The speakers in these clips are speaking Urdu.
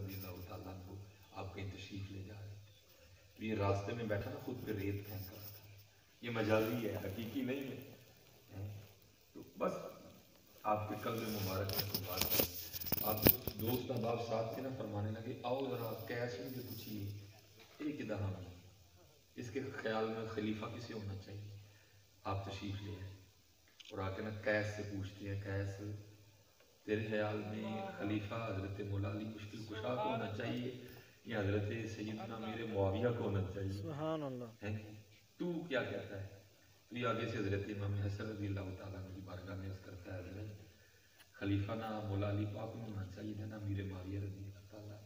رضی اللہ تعالیٰ عنہ آپ کہیں تشریف لے جا رہے ہیں، یہ راستے میں بیٹھا نا خود پہ ریت پھینک رہا تھا، یہ مجازی ہے، حقیقی نہیں ہے۔ تو بس آپ کے قلب مبارک میں کوئی بات ہے، آپ دوست احباب ساتھ کے نا فرمانے لگے آؤ ذرا کیش میں جو پوچھیے ایک ادھر ہم اس کے خیال میں خلیفہ کسے ہونا چاہیے، آپ تشریف لے آئے اور آ کے نا قیس سے پوچھتے ہیں قیس تیرے خیال میں خلیفہ حضرت مولا علی مشکل کشا کو ہونا چاہیے یا حضرت سیدنا امیر معاویہ کو ہونا چاہیے؟ سبحان اللہ، تو کیا کہتا ہے؟ تو یہ آگے سے حضرت امام حسن رضی اللہ تعالیٰ عنہ کی بارگاہ میں عرض کرتا ہے حضرت خلیفہ نہ مولا علی پاک میں ہونا چاہیے نہ امیر معاویہ رضی اللہ تعالیٰ۔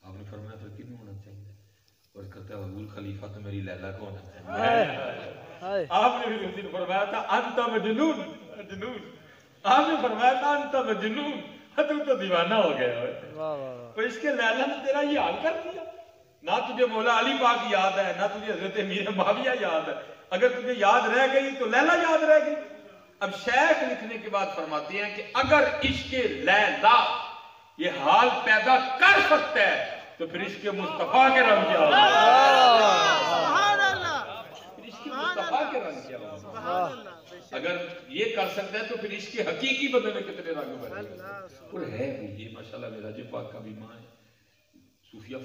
آپ نے فرمایا پھر کن ہونا چاہیے؟ اور کہتا ہے حضور خلیفہ تو میری لیلا کو ہونا چاہیے۔ آپ نے بھی اس دن فرمایا تھا انت مجنون، مجنون، آپ نے فرمایا تھا انت مجنون، تو دیوانہ ہو گیا، تو اس کے لیلا نے تیرا یہ حال کر دیا، نہ تجھے مولا علی پاک یاد ہے نہ تجھے حضرت امیر معاویہ یاد ہے، اگر تجھے یاد رہ گئی تو لیلا یاد رہ گئی۔ اب شیخ لکھنے کے بعد فرماتے ہیں کہ اگر عشق لیلا یہ حال پیدا کر سکتا ہے تو پھر عشق مصطفیٰ کے رنگ کیا ہوگا؟ پھر عشق مصطفیٰ کے رنگ کیا ہوگا؟ اگر یہ کر سکتا ہے تو پھر عشق حقیقی بدلے میں کتنے رنگ بنے گا؟ اور ہے بھی یہ ماشاءاللہ میرا جو پاک کا بھی ماں ہے صوفیہ